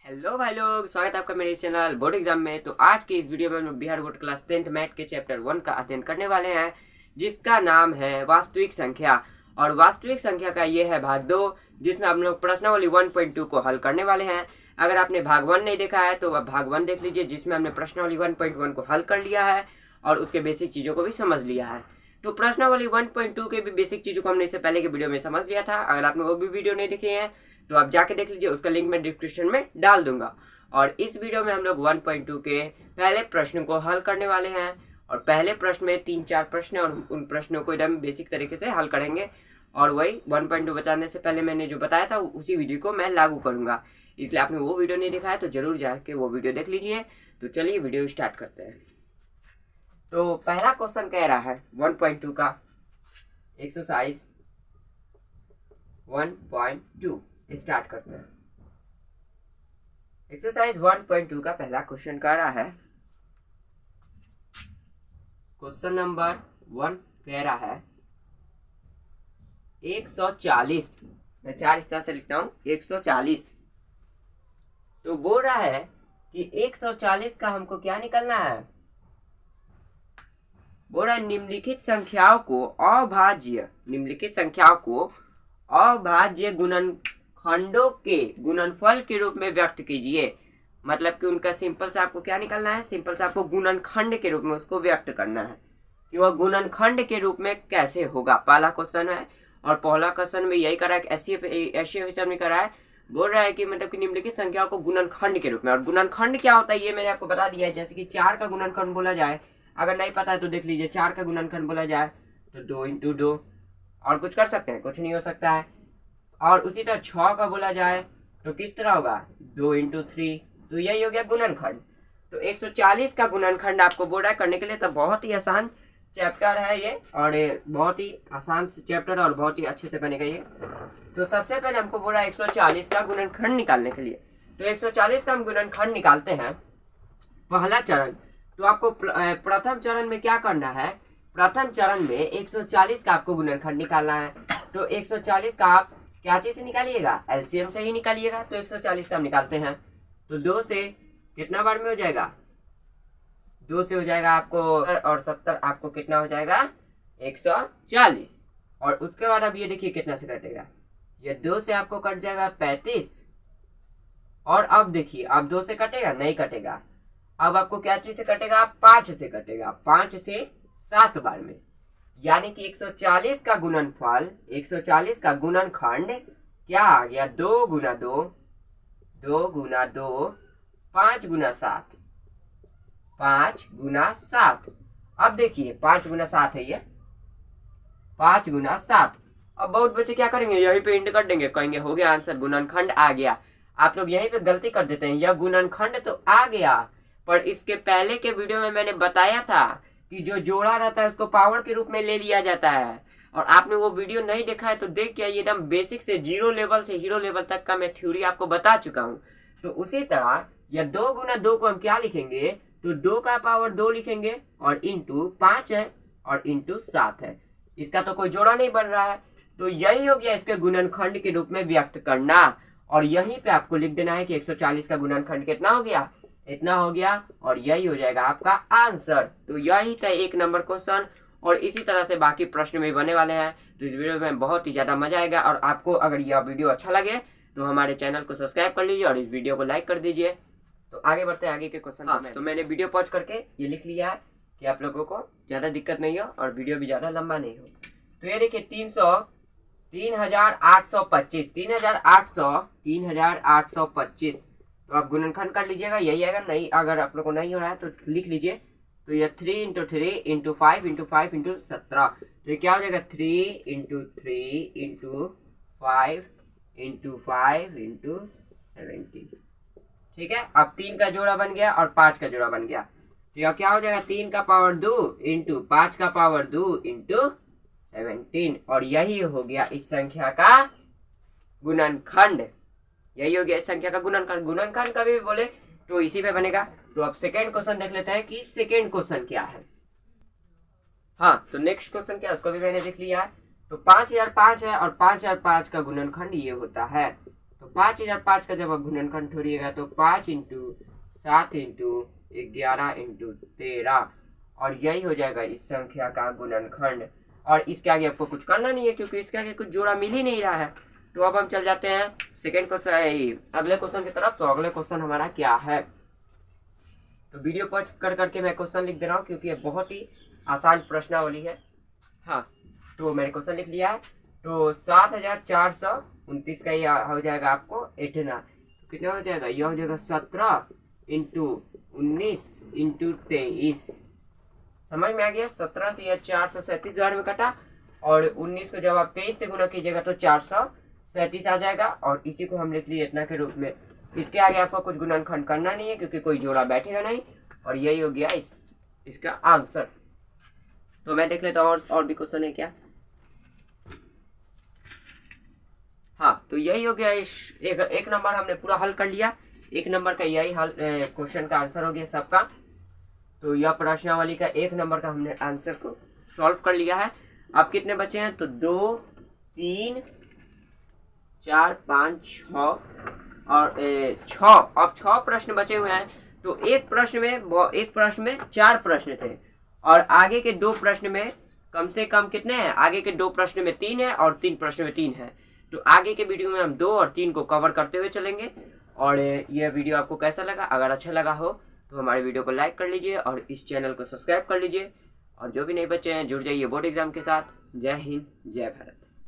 Hello भाई लोग, स्वागत है आपका मेरे इस चैनल बोर्ड एग्जाम में। तो आज की इस वीडियो में हम लोग Bihar board class 10th math के चैप्टर 1 का अध्ययन करने वाले हैं, जिसका नाम है वास्तविक संख्या। और वास्तविक संख्या का ये है भाग 2, जिसमें हम लोग प्रश्नावली 1.2 को हल करने वाले हैं। अगर आपने भाग 1 नहीं देखा है तो भाग 1 देख लीजिए, जिसमें हमने प्रश्नावली 1.1 को हल कर लिया है और उसके बेसिक चीज़ों को भी समझ लिया है। तो प्रश्नावली 1.2 के भी बेसिक चीज़ों को हमने इससे पहले के वीडियो में समझ लिया था। अगर आपने वो भी वीडियो नहीं देखे हैं तो आप जाके देख लीजिए, उसका लिंक मैं डिस्क्रिप्शन में डाल दूंगा। और इस वीडियो में हम लोग 1.2 के पहले प्रश्न को हल करने वाले हैं। और पहले प्रश्न में 3-4 प्रश्न और उन प्रश्नों को एकदम बेसिक तरीके से हल करेंगे। और वही 1.2 बताने से पहले मैंने जो बताया था उसी वीडियो को मैं लागू करूंगा, इसलिए आपने वो वीडियो नहीं देखा है तो जरूर जाके वो वीडियो देख लीजिए। तो चलिए वीडियो स्टार्ट करते हैं। तो पहला क्वेश्चन कह रहा है 1.2 का एक्सरसाइज 1.2 स्टार्ट करते हैं। एक्सरसाइज 1.2 का पहला क्वेश्चन कह रहा है, क्वेश्चन नंबर 1 कह रहा है 140। मैं 4 इस तरह से लिखता हूं 140। तो बोल रहा है कि 140 का हमको क्या निकालना है। बोल रहा है निम्नलिखित संख्याओं को अभाज्य गुणनखंडों के गुणनफल के रूप में व्यक्त कीजिए। मतलब कि उनका सिंपल से आपको क्या निकालना है, सिंपल से आपको गुणनखंड के रूप में उसको व्यक्त करना है कि वह गुणनखंड के रूप में कैसे होगा। पहला क्वेश्चन है और पहला क्वेश्चन में यही करा है, एससीएफ में करा है। बोल रहा है कि मतलब कि निम्नलिखित संख्याओं को गुणनखंड के रूप में। और गुणनखंड क्या होता है ये मैंने आपको बता दिया है। जैसे कि 4 का गुणनखंड बोला जाए, अगर नहीं पता है तो देख लीजिए, 4 का गुणनखंड बोला जाए तो 2 × 2। और कुछ कर सकते हैं, कुछ नहीं हो सकता है। और उसी तरह 6 का बोला जाए तो किस तरह होगा, 2 × 3। तो यही हो गया गुणनखंड। तो 140 का गुणनखंड आपको बोल रहा है करने के लिए। तो बहुत ही आसान चैप्टर है ये, और बहुत ही आसान चैप्टर और बहुत ही अच्छे से बनेगा ये। तो सबसे पहले हमको बोल रहा है 140 का गुणनखंड निकालने के लिए। तो 140 का हम गुणनखंड निकालते हैं। पहला चरण, तो आपको प्रथम चरण में क्या करना है, प्रथम चरण में 140 का आपको गुणनखंड निकालना है। तो 140 का आप क्या चीज से निकालिएगा, एलसीएम से ही निकालिएगा। तो 140 का हम निकालते हैं। तो 2 से कितना बार में हो जाएगा, 2 से हो जाएगा आपको, और 70 आपको कितना हो जाएगा 140। और उसके बाद अब ये देखिए कितना से कटेगा, ये 2 से आपको कट जाएगा 35। और अब देखिए अब 2 से कटेगा, नहीं कटेगा। अब आपको क्या चीज से कटेगा, 5 से कटेगा, 5 से 7 बार में। यानी कि 140 का गुणनफल, 140 का गुणनखंड क्या आ गया, 2 × 2, 2 × 2, 5 × 7, 5 × 7। अब देखिए 5 × 7 है ये, 5 × 7। अब बहुत बच्चे क्या करेंगे, यहीं पे इंड कर देंगे, कहेंगे हो गया आंसर, गुणनखंड आ गया। आप लोग यहीं पे गलती कर देते हैं। यह गुणनखंड तो आ गया, पर इसके पहले के वीडियो में मैंने बताया था कि जो जोड़ा रहता है उसको पावर के रूप में ले लिया जाता है। और आपने वो वीडियो नहीं देखा है तो देख के एकदम बेसिक से 0 लेवल से हीरो लेवल तक का मैं थ्योरी आपको बता चुका हूँ। तो उसी तरह यह 2 × 2 को हम क्या लिखेंगे, तो 2 का पावर 2 लिखेंगे, और इंटू 5 है और इंटू 7 है। इसका तो कोई जोड़ा नहीं बन रहा है। तो यही हो गया इसके गुणनखंड के रूप में व्यक्त करना। और यहीं पे आपको लिख देना है कि 140 का गुणनखंड कितना हो गया, इतना हो गया, और यही हो जाएगा आपका आंसर। तो यही था 1 नंबर क्वेश्चन। और इसी तरह से बाकी प्रश्न भी बने वाले हैं। तो इस वीडियो में बहुत ही ज्यादा मजा आएगा। और आपको अगर यह वीडियो अच्छा लगे तो हमारे चैनल को सब्सक्राइब कर लीजिए और इस वीडियो को लाइक कर दीजिए। तो आगे बढ़ते हैं आगे के क्वेश्चन। तो मैंने वीडियो पॉज करके ये लिख लिया है कि आप लोगों को ज्यादा दिक्कत नहीं हो और वीडियो भी ज्यादा लंबा नहीं हो। तो ये देखिए 3825, 3825। तो आप गुणनखंड कर लीजिएगा, यही आएगा। नहीं, अगर आप लोग को नहीं हो रहा है तो लिख लीजिए। तो ये 3 × 3 × 5 × 5 × 17। तो ये क्या हो जाएगा, 3 × 3 × 5 × 5 × 17। ठीक है, अब 3 का जोड़ा बन गया और 5 का जोड़ा बन गया। तो यह क्या हो जाएगा, 3 का पावर 2 × 5 का पावर 2 × 17। और यही हो गया इस संख्या का गुणनखंड। यही हो गया इस संख्या का गुणनखंड। गुणनखंड कभी भी बोले तो इसी पे बनेगा। तो अब सेकेंड क्वेश्चन देख लेते हैं कि सेकेंड क्वेश्चन क्या है। हाँ, तो नेक्स्ट क्वेश्चन क्या है उसको भी मैंने देख लिया है। तो 5005 है और 5005 का गुणनखंड ये होता है। तो 5005 का जब आप गुणनखंड छोड़िएगा तो 5 इंटू 7 इंटू 11 इंटू 13, और यही हो जाएगा इस संख्या का गुणनखंड। और इसके आगे आपको कुछ करना नहीं है क्योंकि इसके आगे कुछ जोड़ा मिल ही नहीं रहा है। तो अब हम चल जाते हैं सेकेंड क्वेश्चन, अगले क्वेश्चन की तरफ। तो अगले क्वेश्चन हमारा क्या है, तो वीडियो पॉज कर करके मैं क्वेश्चन लिख दे रहा हूँ क्योंकि ये बहुत ही आसान प्रश्नावली है। हाँ, तो मैंने क्वेश्चन लिख लिया है। तो 7429 का यह हो जाएगा आपको 89, तो कितना हो जाएगा, यह हो जाएगा 17 इंटू 19 इंटू 23। समझ में आ गया। 17 से यह 437 बार में कटा, और 19 को जब आप 23 से गुना कीजिएगा तो 437 आ जाएगा, और इसी को हम लिख लिए इतना के रूप में। इसके आगे आपको कुछ गुणनखंड करना नहीं है क्योंकि कोई जोड़ा बैठेगा नहीं, और यही हो गया इसका आंसर। तो मैं देख लेता हूँ और भी क्वेश्चन है क्या। हाँ, तो यही हो गया। एक नंबर हमने पूरा हल कर लिया। एक नंबर का यही हल क्वेश्चन का आंसर हो गया सबका। तो यह प्रश्नावली का 1 नंबर का हमने आंसर को सॉल्व कर लिया है। अब कितने बचे हैं, तो 2 3 4 5 6 और 6, अब 6 प्रश्न बचे हुए हैं। तो एक प्रश्न में 4 प्रश्न थे, और आगे के 2 प्रश्न में कम से कम कितने हैं, आगे के 2 प्रश्न में 3 है और 3 प्रश्न में 3 है। तो आगे के वीडियो में हम 2 और 3 को कवर करते हुए चलेंगे। और यह वीडियो आपको कैसा लगा, अगर अच्छा लगा हो तो हमारे वीडियो को लाइक कर लीजिए और इस चैनल को सब्सक्राइब कर लीजिए। और जो भी नए बच्चे हैं जुड़ जाइए बोर्ड एग्जाम के साथ। जय हिंद, जय भारत।